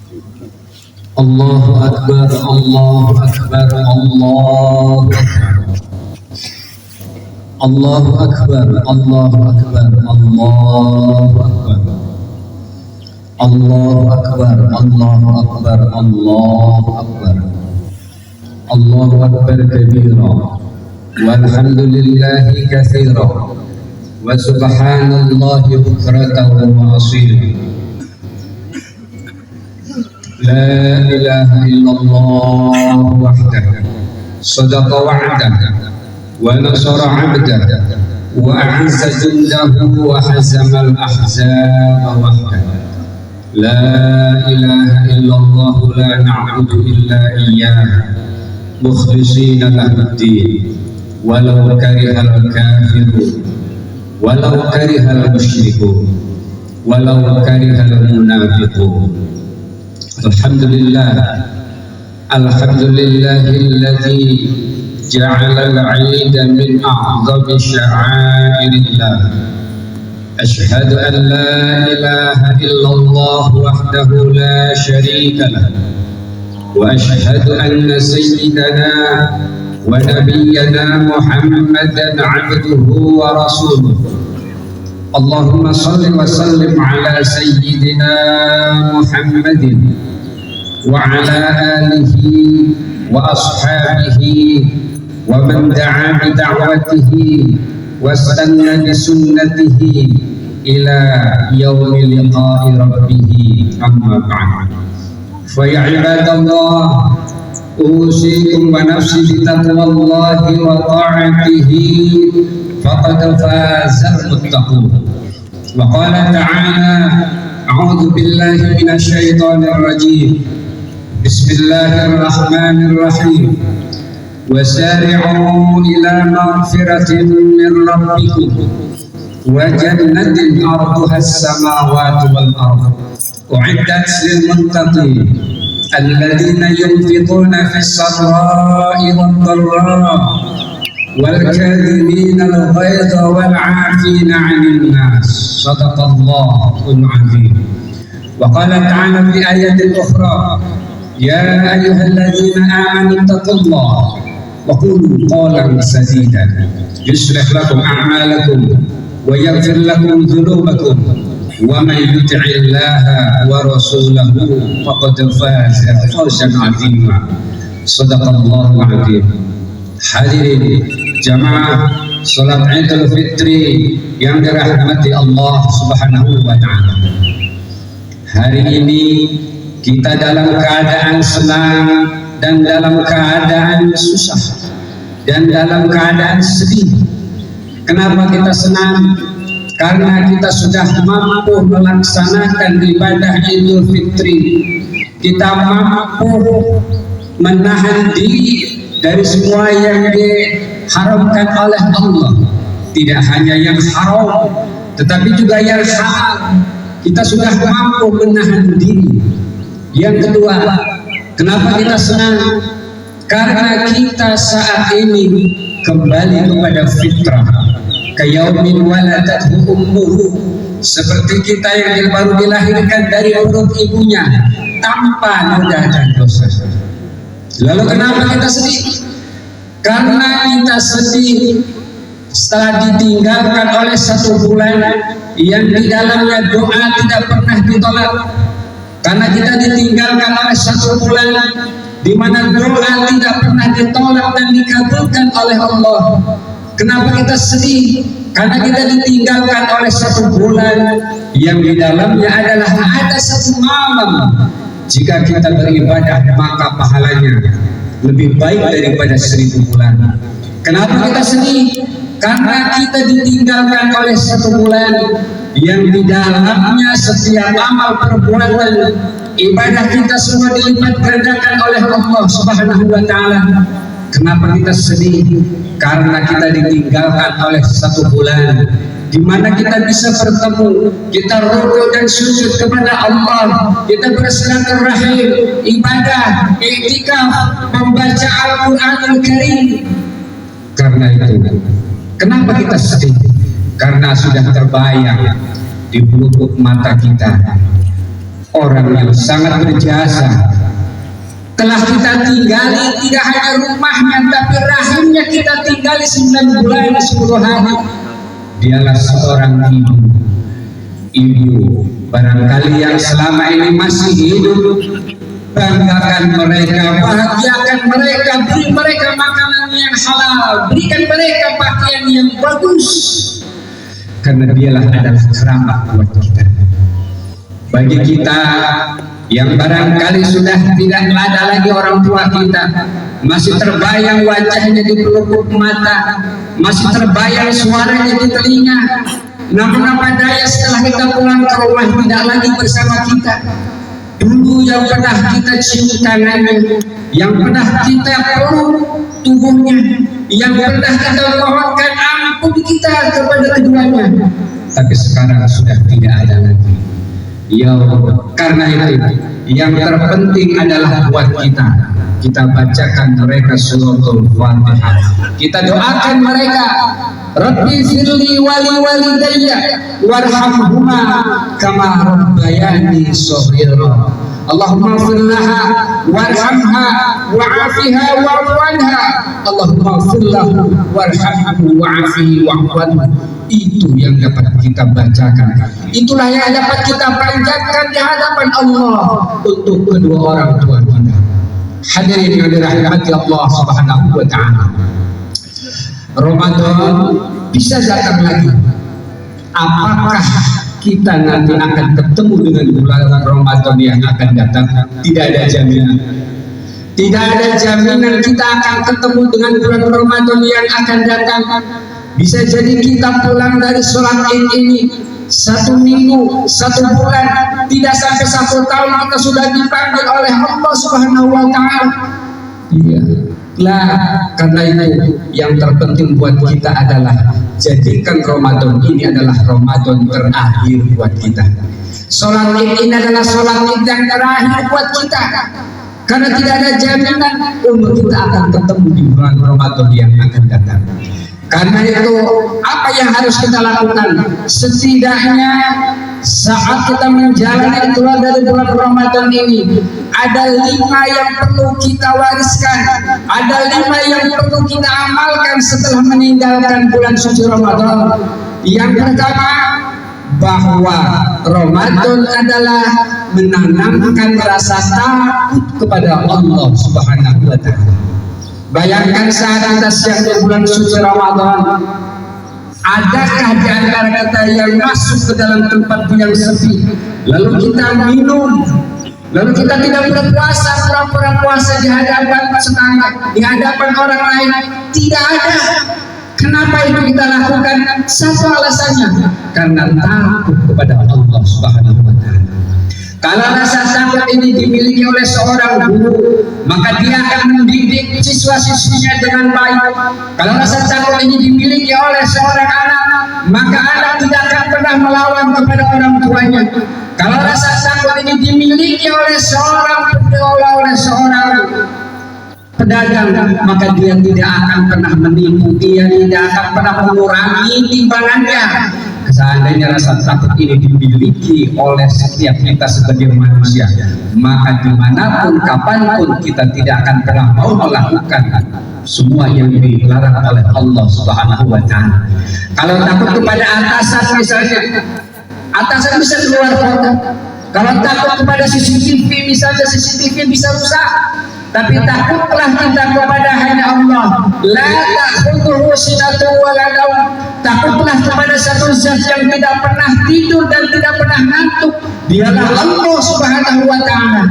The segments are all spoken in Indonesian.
Allahu Akbar, Allahu Akbar, Allahu Akbar, Allahu Akbar, Allahu Akbar, Allahu Akbar, Allahu Akbar, Allahu Akbar, Allahu Akbar, Allahu Akbar kabira, walhamdulillahi katsira, wa subhanallahi bukratan wa asila. لا إله إلا الله وحده صدق وعده ونصر عبده وأعز جنده وحزم الأحزاب وحده. لا إله إلا الله لا نعبد إلا إياه مخلصين له الدين ولو كره الكافرون ولو كره المشركون ولو كره المنافقون. Alhamdulillah, alhamdulillahilladzi ja'ala al-'ida min a'zami sya'airillah. Ashhadu an la ilaha illallah wahdahu la syarika lah, wa ashhadu anna sayyidana wa nabiyyana Muhammadan 'abduhu wa rasuluhu. Allahumma salli wa sallim ala sayyidina Muhammadin wa ala alihi wa ashabihi wa man da'a bi da'watihi wa istanna bi sunnatihi ila yaumi liqa'i rabbih, amma ba'd. Fa ya ibadallah, usikum wa nafsi bi taqwallahi wa ta'atihi faqad fazal muttaqun. Wa qala ta'ala, a'udzu billahi minasy syaithanir rajim. Bismillahirrahmanirrahim. Wasari'u ila maghfiratin min rabbikum wa jannatin 'arduha as-samawati wal ardh u'iddat lil muttaqin alladziina yunfiquna fis sarra'i wad dharra'i والكاظمين الغيظ والعافين عن الناس. صدق الله العظيم. وقال تعالى في آية أخرى: يا أيها الذين آمنوا اتقوا الله وقولوا قولا سديدا يصلح لكم أعمالكم ويغفر لكم ذنوبكم ومن يطع الله ورسوله فقد فاز فوزا عظيما. صدق الله العظيم. Hadirin jamaah salat Idul Fitri yang dirahmati Allah Subhanahu wa taala. Hari ini kita dalam keadaan senang dan dalam keadaan susah dan dalam keadaan sedih. Kenapa kita senang? Karena kita sudah mampu melaksanakan ibadah Idul Fitri. Kita mampu menahan diri dari semua yang diharamkan oleh Allah. Tidak hanya yang haram, tetapi juga yang halal. Kita sudah mampu menahan diri. Yang kedua, kenapa kita senang? Karena kita saat ini kembali kepada fitrah. Kayaumin waladathu ummuhu, seperti kita yang baru dilahirkan dari perut ibunya tanpa noda dan dosa. Lalu kenapa kita sedih? Karena kita sedih setelah ditinggalkan oleh 1 bulan yang di dalamnya doa tidak pernah ditolak. Karena kita ditinggalkan oleh 1 bulan di mana doa tidak pernah ditolak dan dikabulkan oleh Allah. Kenapa kita sedih? Karena kita ditinggalkan oleh 1 bulan yang di dalamnya adalah ada 1 malam. Jika kita beribadah maka pahalanya lebih baik daripada 1000 bulan. Kenapa kita sedih? Karena kita ditinggalkan oleh 1 bulan yang di dalamnya setiap amal perbuatan ibadah kita semua dilipat gandakan oleh Allah Subhanahu wa taala. Kenapa kita sedih? Karena kita ditinggalkan oleh 1 bulan di mana kita bisa bertemu, kita rukuk dan sujud kepada Allah, kita bersilaturahim, ibadah, i'tikaf, membaca Al-Qur'anul Karim. Karena itu, kenapa kita sedih? Karena sudah terbayang di pelupuk mata kita orang yang sangat berjasa, telah kita tinggali tidak hanya rumahnya tapi rahimnya kita tinggali 9 bulan 10 hari. Dialah seorang ibu barangkali yang selama ini masih hidup. Banggakan mereka, bahagiakan mereka, beri mereka makanan yang halal, berikan mereka pakaian yang bagus, karena dialah adalah keramat buat kita. Bagi kita yang barangkali sudah tidak ada lagi orang tua kita, masih terbayang wajahnya di pelupuk mata, masih terbayang suaranya di telinga, namun apa daya setelah kita pulang ke rumah tidak lagi bersama kita. Dulu yang pernah kita cium tangannya, yang pernah kita peluk tubuhnya, yang pernah kita mohonkan ampun kita kepada keduanya, tapi sekarang sudah tidak ada lagi. Ya, karena itu yang terpenting adalah buat kita bacakan mereka suratul Fatihah, kita doakan mereka, Rabbi firli wali walidayya warhamhuma kama rabbayani shaghira. Allahumma ighfir laha warhamha wa'afiha wa'fu anha. Allahumma ighfir lahu warhamhu wa'afihi wa'fu anhu. Itu yang dapat kita bacakan. Itulah yang dapat kita panjatkan di hadapan Allah untuk kedua orang tua kita. Hadirin yang dirahmati Allah Subhanahu wa taala. Ramadan bisa datang lagi. Apakah kita nanti akan ketemu dengan bulan Ramadan yang akan datang? Tidak ada jaminan. Tidak ada jaminan kita akan ketemu dengan bulan Ramadan yang akan datang. Bisa jadi kita pulang dari sholat Id ini 1 minggu, 1 bulan, tidak sampai 1 tahun kita sudah dipanggil oleh Allah Subhanahu wa taala. Iya. Lah, karena itu yang terpenting buat kita adalah jadikan Ramadan ini adalah Ramadan terakhir buat kita. Sholat Id ini adalah sholat Id yang terakhir buat kita, karena tidak ada jaminan umur kita akan ketemu di bulan Ramadan yang akan datang. Karena itu apa yang harus kita lakukan? Setidaknya saat kita menjalani keluar dari bulan Ramadan ini, ada 5 yang perlu kita wariskan, ada 5 yang perlu kita amalkan setelah meninggalkan bulan suci Ramadan. Yang pertama, bahwa Ramadan adalah menanamkan rasa takut kepada Allah Subhanahu wa taala. Bayangkan saat kita siang di bulan suci Ramadan, adakah di antara kita yang masuk ke dalam tempat yang sepi, lalu kita minum, lalu kita tidak berpuasa, pura-pura puasa di hadapan tetangga, di hadapan orang lain? Tidak ada. Kenapa itu kita lakukan? Satu alasannya, karena takut kepada Allah Subhanahu wa taala. Kalau rasa takut ini dimiliki oleh seorang guru, maka dia akan mendidik siswa-siswinya dengan baik. Kalau rasa takut ini dimiliki oleh seorang anak, maka anak tidak akan pernah melawan kepada orang tuanya. Kalau rasa takut ini dimiliki oleh seorang pengelola, oleh seorang pedagang, maka dia tidak akan pernah menipu, dia tidak akan pernah mengurangi timbangannya. Seandainya rasa takut ini dimiliki oleh setiap kita sebagai manusia, maka dimanapun, kapanpun kita tidak akan pernah mau melakukan semua yang dilarang oleh Allah Subhanahu wa taala. Kalau takut kepada atasan misalnya, atasan bisa keluar kota. Kalau takut kepada CCTV misalnya, CCTV bisa rusak. Tapi takutlah kita kepada hanya Allah. La ta'khudhuhu sinatun wa la naum. Takutlah kepada satu zat yang tidak pernah tidur dan tidak pernah ngantuk. Dialah Allah Subhanahu wa taala.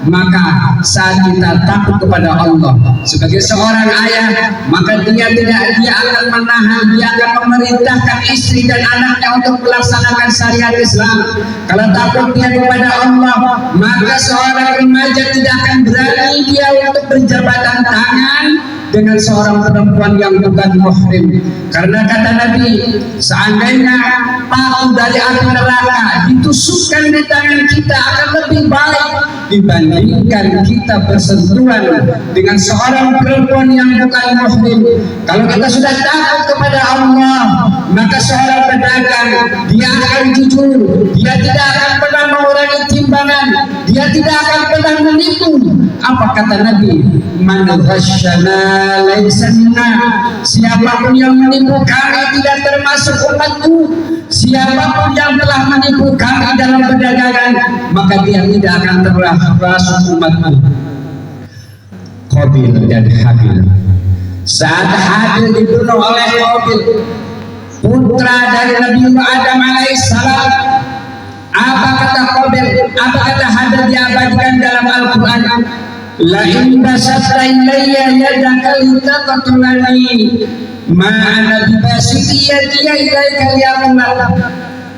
Maka saat kita takut kepada Allah sebagai seorang ayah, maka dia akan menahan, dia akan memerintahkan istri dan anaknya untuk melaksanakan syariat Islam. Kalau takut dia kepada Allah, maka seorang remaja tidak akan berani dia untuk berjabatan tangan dengan seorang perempuan yang bukan muhrim. Karena kata Nabi, seandainya paku dari api neraka ditusukkan di tangan kita, akan lebih baik dibandingkan kita bersentuhan dengan seorang perempuan yang bukan muhrim. Kalau kita sudah takut kepada Allah, maka seorang pedagang dia akan jujur, dia tidak akan pernah mengurangi timbangan, dia tidak akan pernah menipu. Apa kata Nabi? Man ghasyana laisa minna. Siapapun yang menipu kami tidak termasuk umatku. Siapapun yang telah menipu kami dalam perdagangan, maka dia tidak akan termasuk umatku. Qabil dan Habil. Saat Habil dibunuh oleh Qabil, putra dari Nabi Adam alaihissalam, apa kata Qabil? Apa kata Habil diabadikan dalam Al-Quran? La in basatta ilayya yadaka litaqtulani ma ana bibasiti yadi ilaika liyaqula.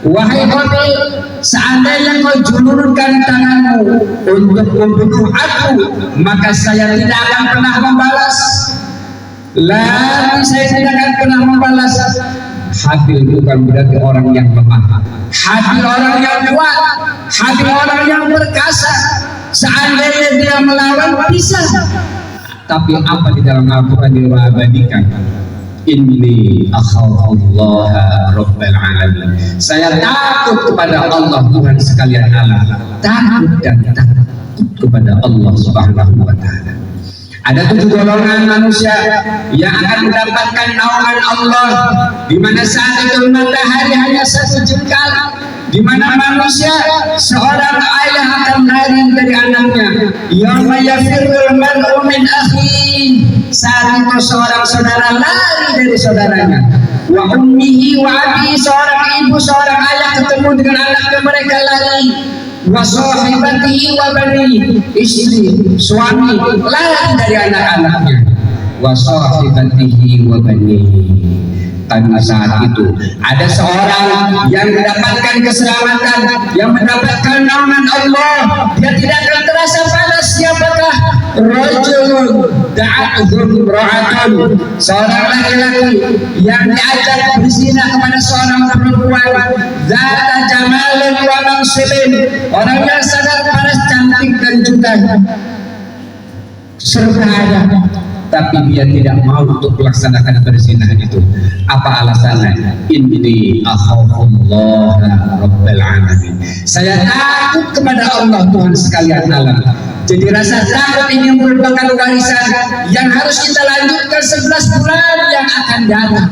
Wahai Qabil, seandainya kau julurkan tanganmu untuk membunuh aku, maka saya tidak akan pernah membalas. Saya tidak akan pernah membalas. Habil bukan berarti orang yang lemah. Habil orang yang kuat. Habil orang yang perkasa. Seandainya dia melawan bisa. Tapi apa di dalam Al-Quran diabadikan? Inni akhafullaha rabbal alamin. Saya takut kepada Allah Tuhan sekalian alam. Takut dan takut kepada Allah Subhanahu wa taala. Ada 7 golongan manusia yang akan mendapatkan naungan Allah, di mana saat itu matahari hanya 1 jengkal, di mana manusia seorang ayah akan lari dari anaknya. Yauma yafirrul mar'u min akhihi. Saat itu seorang saudara lari dari saudaranya. Wa ummihi wa abihi, seorang ibu seorang ayah ketemu dengan anaknya, mereka lari. Wa sahibatihi wa bani, istri suami lari dari anak-anaknya. Wa sahibatihi wa bani. Karena saat itu ada seorang yang mendapatkan keselamatan, yang mendapatkan naungan Allah. Dia tidak akan terasa panas. Siapakah? Rajulun da'atuhum ra'atun, seorang laki-laki yang diajak berzina kepada seorang perempuan. Zata jamalin wa mansibin, orang yang sangat panas, cantik dan juga serta ada, tapi dia tidak mau untuk melaksanakan perzinahan itu. Apa alasannya? Inni akhafullaha rabbal alamin. Saya takut kepada Allah Tuhan sekalian alam. Jadi rasa takut ini merupakan warisan yang harus kita lanjutkan 11 bulan yang akan datang.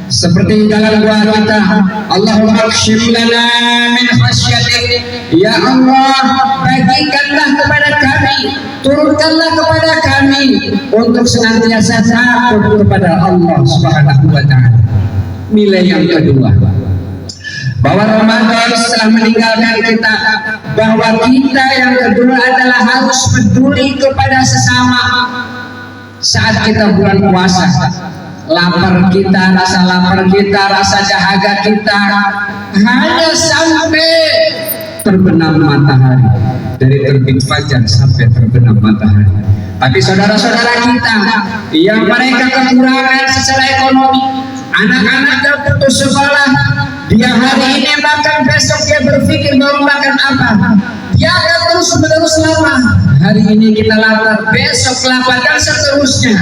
Seperti dalam doa kita, Allahumma akshif lana min khasyatik. Ya Allah, bagikanlah kepada kami, turunkanlah kepada kami untuk senantiasa takut kepada Allah Subhanahu wa taala. Nilai yang kedua, bahwa Ramadan setelah meninggalkan kita, bahwa kita yang kedua adalah harus peduli kepada sesama. Saat kita bulan puasa, lapar kita, rasa lapar kita, rasa dahaga kita hanya sampai terbenam matahari, dari terbit fajar sampai terbenam matahari. Tapi saudara-saudara kita yang mereka kekurangan secara ekonomi, anak-anaknya putus sekolah, dia hari ini makan, besok dia berpikir mau makan apa. Dia akan terus-menerus lapar. Hari ini kita lapar, besok lapar, dan seterusnya.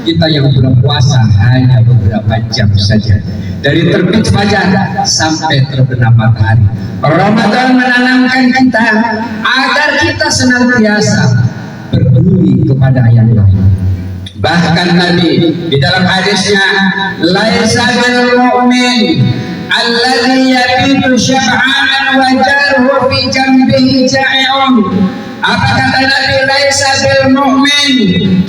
Kita yang berpuasa hanya beberapa jam saja, dari terbit fajar sampai terbenam matahari. Ramadan menanamkan kita agar kita senantiasa peduli kepada yang lain. Bahkan Nabi di dalam hadisnya, laisa bil mu'min alladhi yabitu syab'anan wa jaruhu fi jambihi ja'i'un. Apa kata Nabi? Laisa bil mu'min,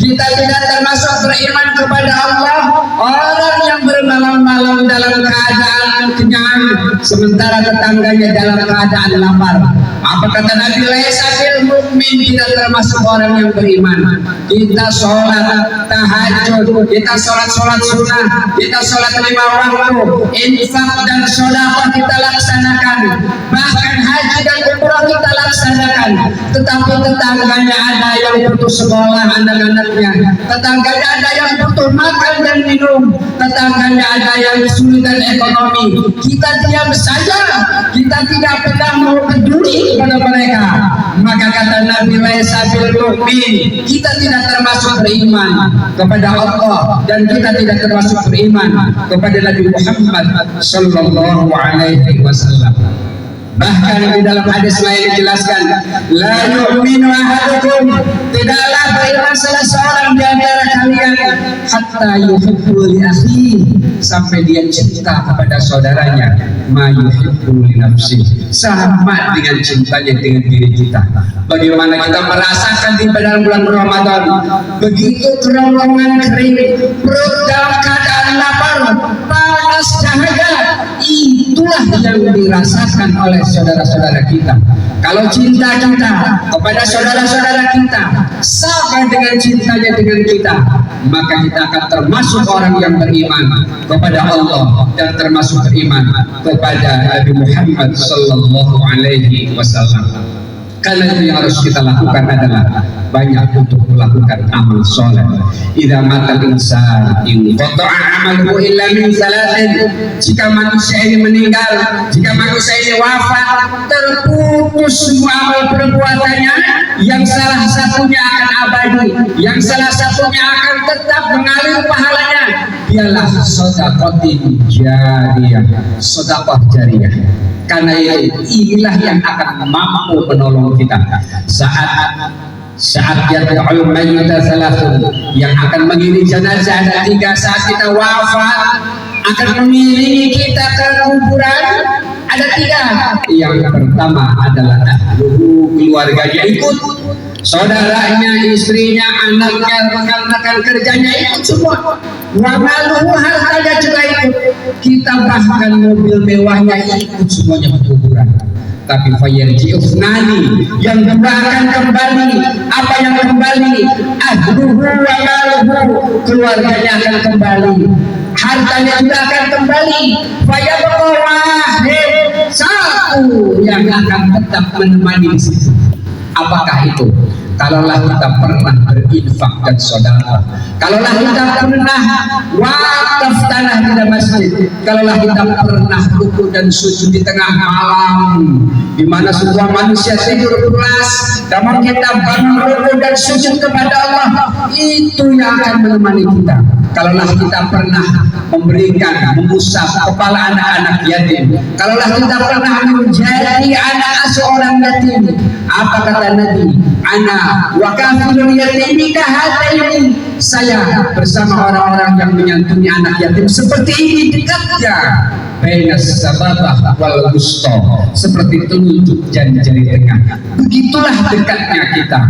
kita tidak termasuk beriman kepada Allah orang yang bermalam-malam dalam keadaan kenyang sementara tetangganya dalam keadaan lapar. Apa kata Nabi? Laisa bil mu'min, tidak termasuk orang yang beriman. Kita sholat tahajud, kita sholat sunnah, kita sholat 5 waktu, infak dan sedekah kita laksanakan, bahkan haji dan umrah kita laksanakan. Tetapi tetangganya ada yang putus sekolah anak-anaknya, tetangganya ada yang butuh makan dan minum, tetangganya ada yang kesulitan ekonomi. Kita diam saja, kita tidak pernah mau peduli kepada mereka. Maka kata kata Nabi laisa bil mu'min, kita tidak termasuk beriman kepada Allah dan kita tidak termasuk beriman kepada Nabi Muhammad sallallahu alaihi wasallam. Bahkan di dalam hadis lain dijelaskan, la yu'minu ahadukum, tidaklah beriman salah seorang di antara kalian hatta yuhibbu li akhihi, sampai dia cinta kepada saudaranya ma yuhibbu li nafsihi, sama dengan cintanya dengan diri kita. Bagaimana kita merasakan di dalam bulan Ramadan, begitu kerongkongan kering, perut dalam keadaan lapar, panas dahaga, itulah yang dirasakan oleh saudara-saudara kita. Kalau cinta kita kepada saudara-saudara kita sama dengan cintanya dengan kita, maka kita akan termasuk orang yang beriman kepada Allah dan termasuk beriman kepada Nabi Muhammad sallallahu alaihi wasallam. Karena itu yang harus kita lakukan adalah banyak untuk melakukan amal soleh. Idza matal insan in qata'a amaluhu illa min salatin. Jika manusia ini meninggal, jika manusia ini wafat, terputus semua amal perbuatannya, yang salah satunya akan abadi, yang salah satunya akan tetap mengalir pahalanya, ialah sedekah jariyah, sedekah jariyah. Karena inilah yang akan mampu menolong kita saat yad'ul mayyita salasun, yang akan mengiringi jenazah ada 3 saat kita wafat, akan mengiringi kita ke kuburan ada 3. Yang pertama adalah ahluhu, keluarganya ikut, saudaranya, istrinya, anaknya, rekan-rekan kerjanya ikut semua. Wamaluhu, hartanya juga ikut. Kita bahkan mobil mewahnya ikut semuanya ke kuburan. Tapi fayarji'u nani, yang dua akan kembali. Apa yang kembali? Ahluhu wa maluhu, keluarganya akan kembali, hartanya juga akan kembali. Fayabqa wahid, satu yang akan tetap menemani di situ. Apakah itu? Kalaulah kita pernah berinfak dan sedekah, kalaulah kita pernah wakaf tanah di masjid, kalaulah kita pernah rukuk dan sujud di tengah malam, di mana semua manusia tidur pulas, namun kita bangun rukuk dan sujud kepada Allah, itu yang akan menemani kita. Kalaulah kita pernah memberikan, mengusap kepala anak-anak yatim, kalaulah kita pernah menjadi anak asuh orang yatim, apa kata Nabi? Ana wa kafilul yatimi kahataini, saya bersama orang-orang yang menyantuni anak yatim seperti ini dekatnya, bainas sababah wal wusta, seperti telunjuk dan jari tengah. Begitulah dekatnya kita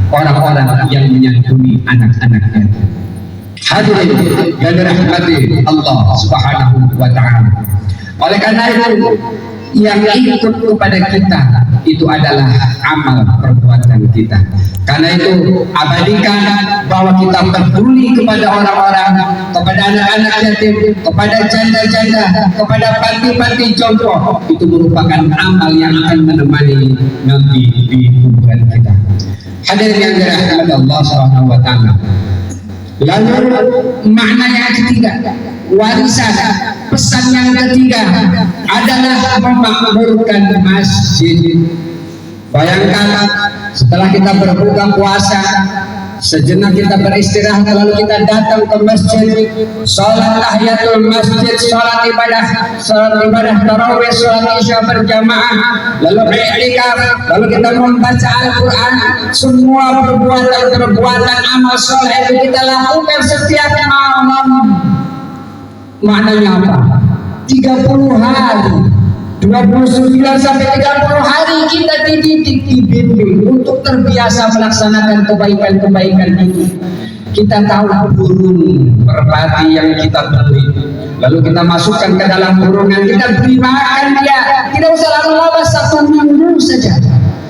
orang-orang yang menyantuni anak-anak yatim. Hadirin yang dirahmati Allah Subhanahu wa taala. Oleh karena itu, yang ikut kepada kita itu adalah amal perbuatan kita. Karena itu abadikan bahwa kita peduli kepada orang-orang, kepada anak-anak yatim, kepada janda-janda, kepada panti-panti jompo. Itu merupakan amal yang akan menemani nanti di kuburan kita. Hadirin yang dirahmati Allah Subhanahu wa taala. Lalu makna yang ketiga, warisan, pesan yang ketiga adalah memakmurkan masjid. Bayangkan setelah kita berbuka puasa, sejenak kita beristirahat, lalu kita datang ke masjid, sholat tahiyatul masjid, sholat ibadah tarawih, sholat isya berjamaah, lalu i'tikaf, lalu kita membaca Al-Quran. Semua perbuatan amal soleh itu kita lakukan setiap malam. Maknanya apa? 30 hari, 29 sampai 30 hari kita dididik, dibimbing untuk terbiasa melaksanakan kebaikan-kebaikan itu. Kita tahu burung merpati yang kita beli, lalu kita masukkan ke dalam burungan, kita beri makan dia, tidak usah lama-lama, 1 minggu saja.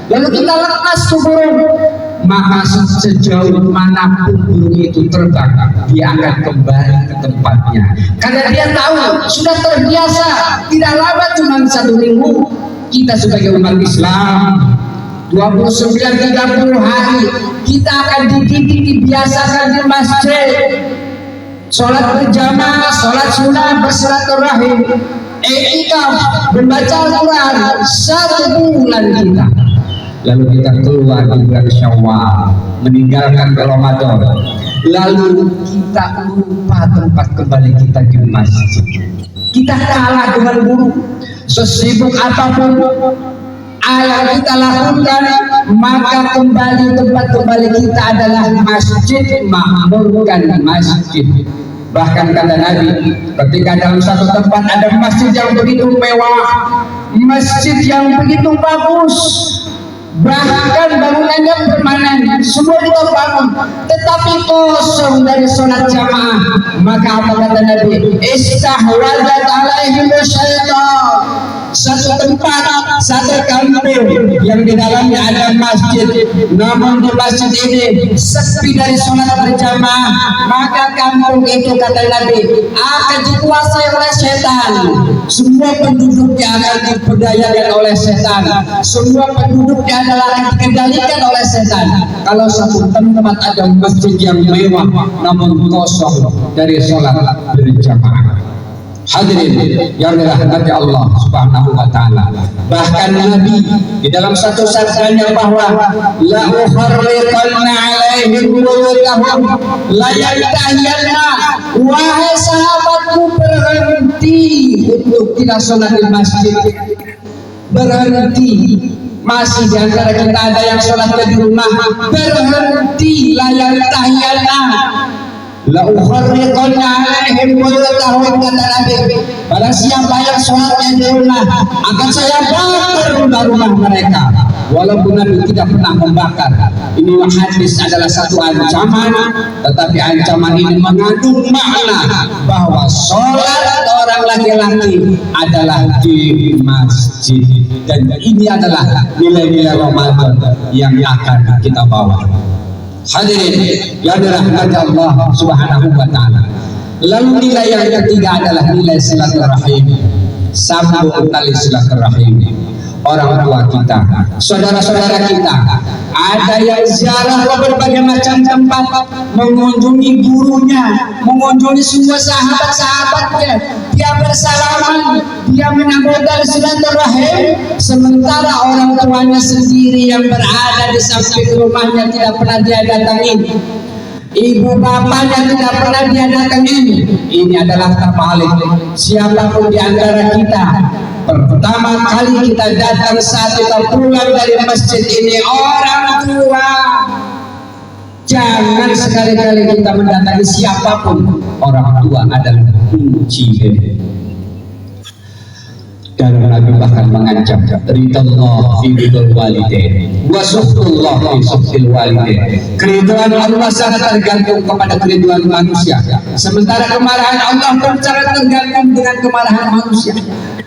Lalu kita lepas ke burung, maka sejauh manapun burung itu terbang, dia akan kembali ke tempatnya. Karena dia tahu, sudah terbiasa, tidak lama, cuma 1 minggu. Kita sebagai umat Islam 29-30 hari kita akan dididik, dibiasakan di masjid, sholat berjamaah, sholat sunnah, bersilaturahim, i'tikaf, membaca Al-Quran 1 bulan kita. lalu kita keluar di bulan Syawal, meninggalkan Ramadan, lalu kita lupa tempat kembali kita di masjid. Kita kalah dengan guru. Sesibuk apapun yang kita lakukan, maka tempat kembali kita adalah masjid, makmurkan masjid. Bahkan kata Nabi, ketika dalam satu tempat ada masjid yang begitu mewah, masjid yang begitu bagus, bahkan bangunannya permanen, semua kita bangun, tetapi kosong dari sholat jamaah, maka apa kata Nabi? Istahwadat alaihim syaitan. Satu tempat, satu kampung yang di dalamnya ada masjid, namun di masjid ini sepi dari sholat berjamaah, maka kampung itu kata Nabi akan dikuasai oleh setan. Semua penduduknya akan diperdayakan oleh setan, semua penduduknya adalah dikendalikan oleh setan. Kalau satu tempat ada masjid yang mewah namun kosong dari sholat berjamaah. Hadirin yang dirahmati Allah Subhanahu wa taala. Bahkan Nabi di dalam satu sabdanya bahwa la uharriqanna alaihim buyutahum la yantahiyanna. Wahai sahabatku, berhenti untuk tidak sholat di masjid. Berhenti. Masih di antara kita ada yang sholat di rumah. Berhenti, la yantahiyanna. La ukharriqanna alaihim buyutahum, kata Nabi, barang siapa yang sholatnya di rumah akan saya bakar rumah-rumah mereka. Walaupun Nabi tidak pernah membakar. Ini hadis adalah satu ancaman, tetapi ancaman ini mengandung makna bahwa sholat orang laki-laki adalah di masjid, dan ini adalah nilai-nilai Ramadan yang akan kita bawa. Hadirin yang dirahmati Allah Subhanahu wa taala. Lalu nilai yang ketiga adalah nilai silaturahim. Sambung tali silaturahim. Orang tua kita, saudara-saudara kita, ada yang ziarah ke berbagai macam tempat, mengunjungi gurunya, mengunjungi semua sahabat-sahabatnya, dia bersalaman, dia menyambut silaturahim, sementara orang tuanya sendiri yang berada di samping rumahnya tidak pernah dia datangi, ibu bapaknya tidak pernah dia datangi. Ini adalah terbalik. Siapapun di antara kita, pertama kali kita datang saat kita pulang dari masjid ini orang tua. Jangan sekali-kali kita mendatangi siapapun. Orang tua adalah kunci. Dan Nabi bahkan mengancam ridallah fi ridal walidain wa suhtullah fi suhtil walidain. Keridhaan Allah sangat tergantung kepada keridhaan manusia, sementara kemarahan Allah pun sangat tergantung dengan kemarahan manusia.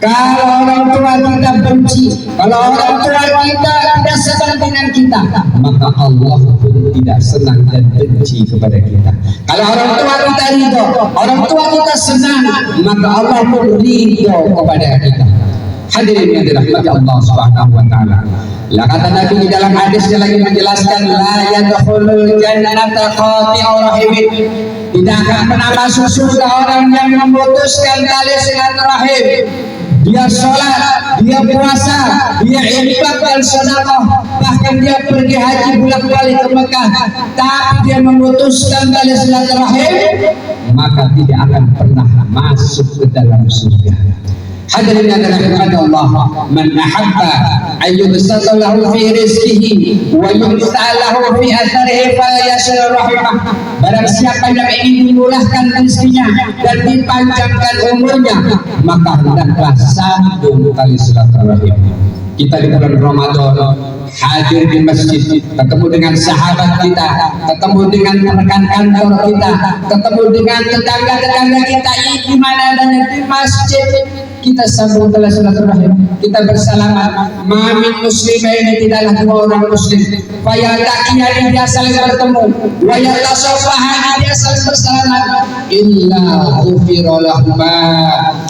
Kalau orang tua kita benci, kalau orang tua kita tidak senang dengan kita, maka Allah pun tidak senang dan benci kepada kita. Kalau orang tua kita ridho, orang tua kita senang, maka Allah pun ridho kepada kita. Hadirin yang dirahmati Allah Subhanahu wa taala. Lah kata Nabi di dalam hadisnya lagi menjelaskan, la yadkhulul jannata qati'ur rahimin. Tidak akan pernah masuk surga orang yang memutuskan tali silaturahim. Dia sholat, dia puasa, dia infak dan sedekah, bahkan dia pergi haji bolak-balik ke Mekah, tapi dia memutuskan tali silaturahim, maka tidak akan pernah masuk ke dalam surga. Hadirin yang dirahmati Allah, man ahabba ayyubsata lahu fi rizqihi wa yumsa lahu fi atharihi falyashir rahimah. Barang siapa yang ingin dimurahkan rezekinya dan dipanjangkan umurnya, maka hendaklah sambung tali silaturahim. Kita di bulan Ramadan hadir di masjid, ketemu dengan sahabat kita, ketemu dengan rekan kantor kita, ketemu dengan tetangga-tetangga kita, di mana dan di masjid. Kita sambung tali silaturahim, kita bersalaman. Mamin muslimin, tidaklah dua orang muslim fayataqiyani, dia saling bertemu, wa yatasafahani, dia saling bersalaman, illa ghufira lahuma,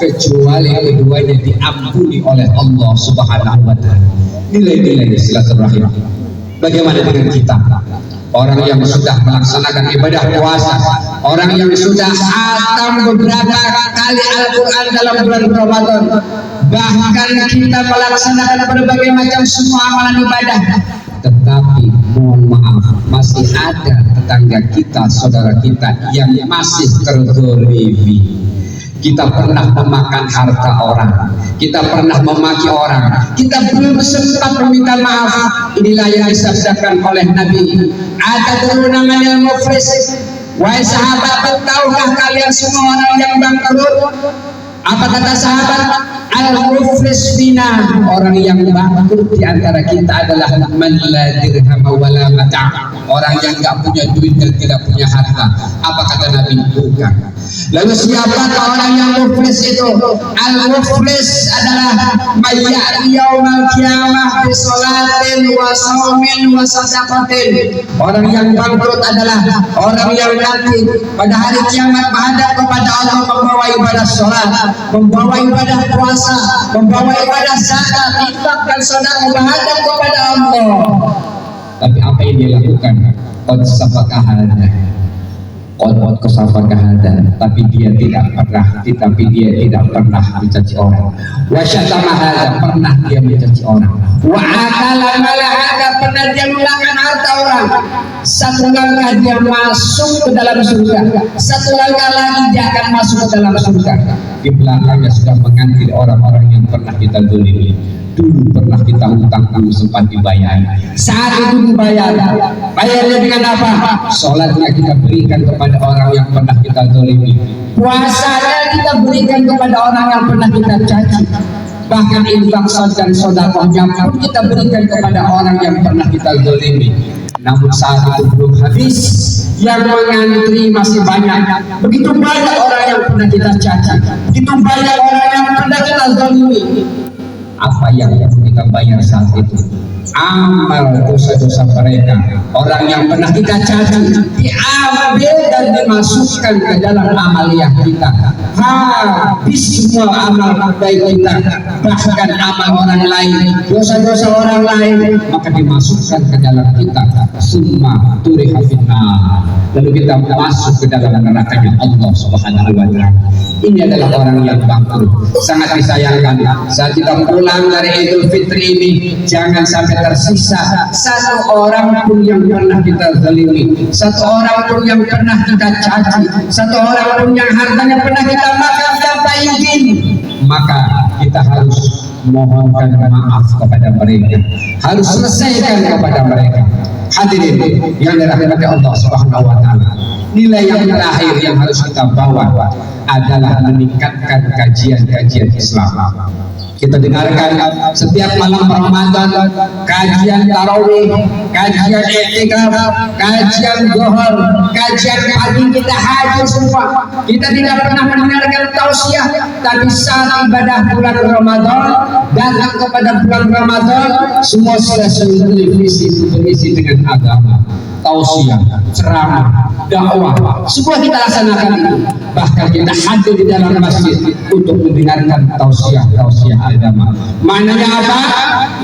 kecuali keduanya diampuni oleh Allah Subhanahu wa taala. Nilai-nilai silaturahim. Bagaimana dengan kita? Orang yang sudah melaksanakan ibadah puasa, orang yang sudah khatam beberapa kali Al-Quran dalam bulan Ramadan, bahkan kita melaksanakan berbagai macam semua amalan ibadah, tetangga kita, saudara kita yang masih terzolimi. Kita pernah memakan harta orang, kita pernah memaki orang, kita belum sempat meminta maaf. Inilah yang disabdakan oleh Nabi. Atadruna manil muflis? Wahai sahabat, tahukah kalian semua orang yang bangkrut? Apa kata sahabat? Al-muflis bina, orang yang bangkrut di antara kita adalah man la dirham wala mata', orang yang enggak punya duit dan tidak punya harta. Apa kata Nabi? Bukan. Lalu siapa orang yang muflis itu? Al-muflis adalah mayyati yaumal qiyamah bi sholatin wa shaumin wa sadaqatin. Orang yang bangkrut adalah orang yang nanti pada hari kiamat menghadap kepada Allah membawa ibadah sholat, membawa ibadah puasa, membawa ibadah zakat, infak dan sedekah menghadap kepada Allah. Tapi apa yang dia lakukan? Qad safaka hada. Qad safaka hada. Tapi dia tidak pernah mencaci orang. Wa syatama hada, pernah dia mencaci orang. Wa akala mala hada, pernah dia memakan harta orang. Satu langkah dia masuk ke dalam surga, satu langkah lagi dia akan masuk ke dalam surga. Di belakangnya sudah mengantil orang-orang yang pernah kita zalimi. Dulu pernah kita hutang, dulu sempat dibayar. Saat itu dibayar. Bayarnya dengan apa? Sholatnya kita berikan kepada orang yang pernah kita zalimi. Puasanya kita berikan kepada orang yang pernah kita caci. Bahkan infak dan sedekahnya pun kita berikan kepada orang yang pernah kita zalimi. Namun saat itu belum habis, yang mengantri masih banyak. Begitu banyak orang yang pernah kita caci, begitu banyak orang yang pernah kita zalimi. Apa yang kita bayar saat itu? Amal dosa-dosa mereka. Orang yang pernah kita caci diambil dan dimasukkan ke dalam amaliyah kita. Habis semua amal baik kita, bahkan amal orang lain, dosa-dosa orang lain, maka dimasukkan ke dalam kita. Summa turiha finnar, lalu kita masuk ke dalam nerakanya Allah Subhanahu wa Ta'ala. Ini adalah orang yang bangkrut. Sangat disayangkan saat kita pulang dari Idul Fitri ini, jangan sampai tersisa satu orang pun yang pernah kita zalimi, satu orang pun yang pernah kita caci, satu orang pun yang hartanya pernah kita makan tanpa izin. Maka kita harus mohonkan maaf kepada mereka, harus selesaikan kepada mereka. Hadirin yang dirahmati Allah Subhanahu wa Ta'ala, nilai yang terakhir yang harus kita bawa adalah meningkatkan kajian-kajian Islam. Kita dengarkan setiap malam Ramadan kajian tarawih, kajian i'tikaf, kajian zuhur, kajian pagi kita hadir semua. Kita tidak pernah mendengarkan tausiah, tapi saat ibadah bulan Ramadan, datang kepada bulan Ramadan, semua sudah berisi dengan agama, tausiah, ceramah, dakwah, semua kita laksanakan itu. Bahkan kita hadir di dalam masjid untuk mendengarkan tausiah agama. Maknanya apa?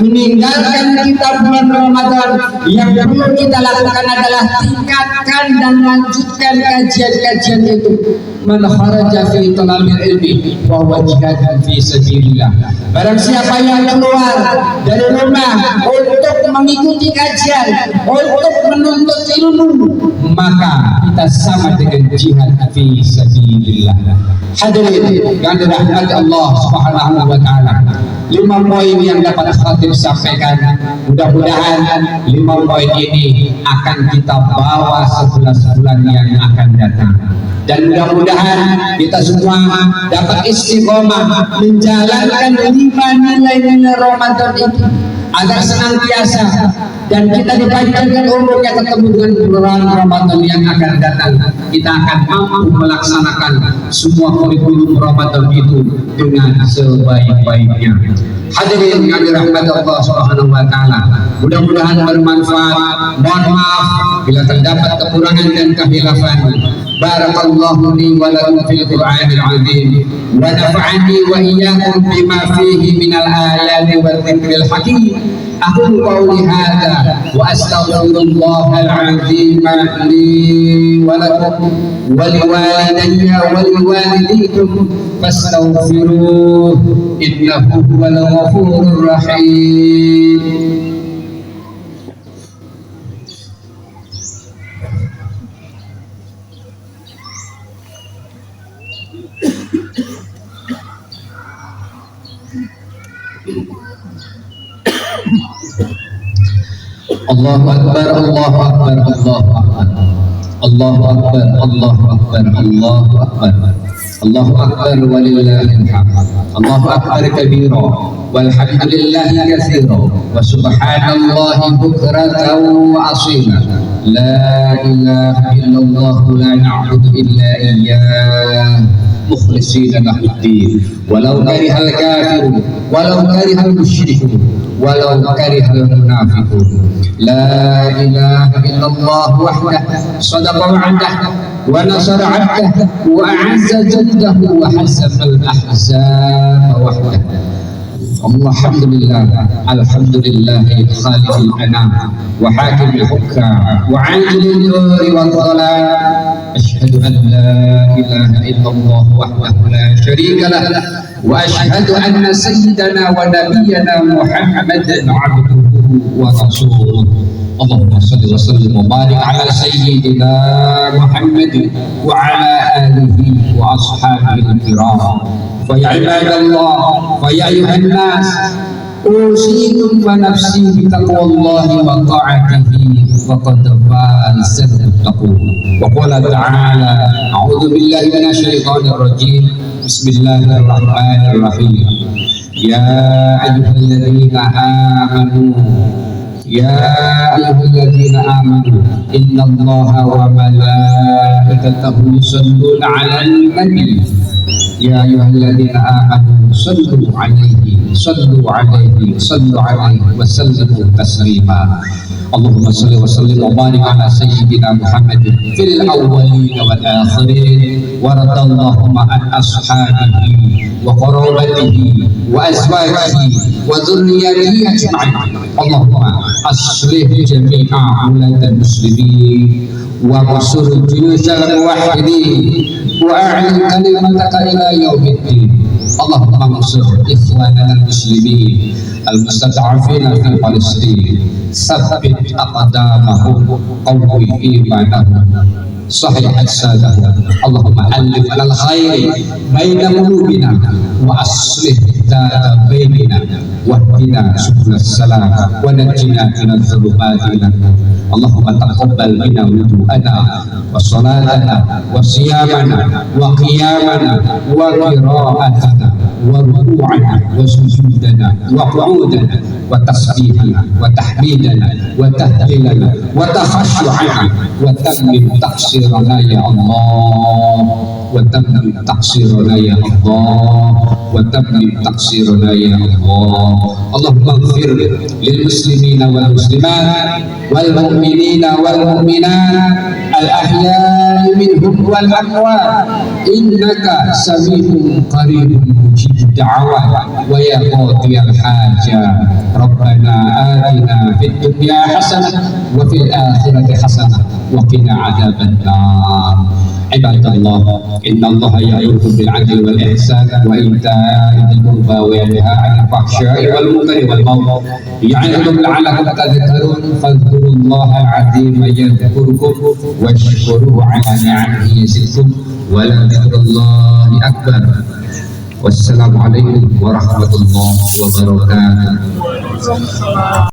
Meninggalkan kita bulan Ramadan, yang perlu kita lakukan adalah tingkatkan dan lanjutkan kajian-kajian itu. Man kharaja fi talabil ilmi wa huwa jihadun fi sabilillah. Barang siapa yang keluar dari rumah untuk mengikuti kajian, untuk menuntut ilmu, maka kita sama dengan jihad fi sabilillah. Hadirin yang dirahmati Allah Subhanahu wa Ta'ala, 5 poin yang dapat khatib sampaikan, mudah-mudahan 5 poin ini akan kita bawa 11 bulan yang akan datang. Dan mudah-mudahan kita semua dapat istiqomah menjalankan 5 nilai-nilai Ramadan itu agar senantiasa dan kita dipanjangkan umurnya ketemu dengan bulan Ramadan yang akan datang. Kita akan mampu melaksanakan semua kurikulum Ramadan itu dengan sebaik-baiknya. Hadirin yang dirahmati Allah Subhanahu wa Ta'ala, mudah-mudahan bermanfaat. Mohon maaf bila terdapat kekurangan dan kehilafan. Barakallahu li wa lakum fil Qur'anil azim wa nafa'ani wa iyyakum bima fihi minal ayati wal dzikril hakim. Aqulu qawli hadza wa astaghfirullahal azim li wa lakum wa liwalidayya wa liwalidikum fastaghfiruhu innahu huwal ghafurur rahim. Allahu Akbar, Allahu Akbar, Allahu Akbar. Allahu Akbar, Allahu Akbar, Allahu Akbar. Allahu Akbar walillahil hamd. Allahu Akbar kabira walhamdulillahi katsira wa subhanallahi bukratan wa asila. La ilaha illallah la na'budu illa iyyah mukhlishina lahuddin walau karihal kafirun walau karihal musyrikun walau karihal munafiqun. La ilaha illallah wahdah sadaqa wa'dah wa nasara 'abdah wa a'azza jaddahu wa hazama al-ahzaba wahdah. Alhamdulillah, alhamdulillah khaliqil anam wa hakimil hukam wa 'alimul nuri wal dhalam. Asyhadu an la ilaha illallah wahdahu la syarika lah wa asyhadu anna sayyidana wa nabiyyana Muhammadan 'abduhu wa rasuluh. Allahumma shalli wa sallim wa barik ala sayyidina Muhammadin wa ala alihi wa ashabihi al-kiram. Fa ya ibadallah, fa ya ayuhan nas, usikum wa nafsi bi taqwallahi wa ta'atihi wa qad fazal muttaqun. Wa qala ta'ala, a'udzu billahi minasy syaithanir rajim. Bismillahirrahmanirrahim. Ya ayyuhalladzina amanu Ya ayyuhalladzina amanu innallaha wa malaikatahu yusholluna 'alan nabi ya ayyuhalladzina amanu sallu 'alaihi wa sallimu taslima. Allahumma salli wa sallim wa barik ala sayyidina Muhammadin fil awwalin wal akhirin wa radallahumma an ashabihi wa qarabatihi wa azwajihi wa dhurriyyatihi ajma'in. Allahumma aslih jami'a uladal muslimin wa ansur juyushal muwahhidin wa a'li kalimataka ila yaumiddin. Allahumma ansur ikhwanana al-muslimin al-mustad'afina fi Palestin, sabbit aqdamahum, qawwi imanahum, sahih ajsadahum. Allahumma alif alal khairi baina qulubina wa aslih dhata bainina wahdina subulas salam wa najjina minadh dhulumati ila nur. Allahumma taqabbal minna wudu'ana wa salatana wa siyamana wa qiyamana wa qira'atana wa ruku'ana wa sujudana wa qu'udana wa tasbihana wa tahmidana wa tahlilana wa takhashu'ana wa tammim taqsirana ya Allah wa tammim taqsirana ya Allah wa tammim taqsirana ya Allah. Allahumma ighfir lil muslimina wal muslimat wal mu'minina wal mu'minat al ahya'i minhum wal amwat innaka sami'un qaribun mujib da'awat wa ya qadiyal hajat. Rabbana atina fid dunya hasanah wa fil akhirati hasanah wa qina adzaban nar. Ibadallah, innallaha ya'muru bil 'adli wal ihsani wa ita'i dzil qurba wa yanha 'anil fahsya'i wal munkari wal baghi ya'idukum la'allakum tadhakkarun. Fadhkurullaha al-'azima yadhkurkum washkuruhu 'ala ni'amihi yazidkum wa la dzikrullahi akbar. Wassalamu alaikum warahmatullahi wabarakatuh.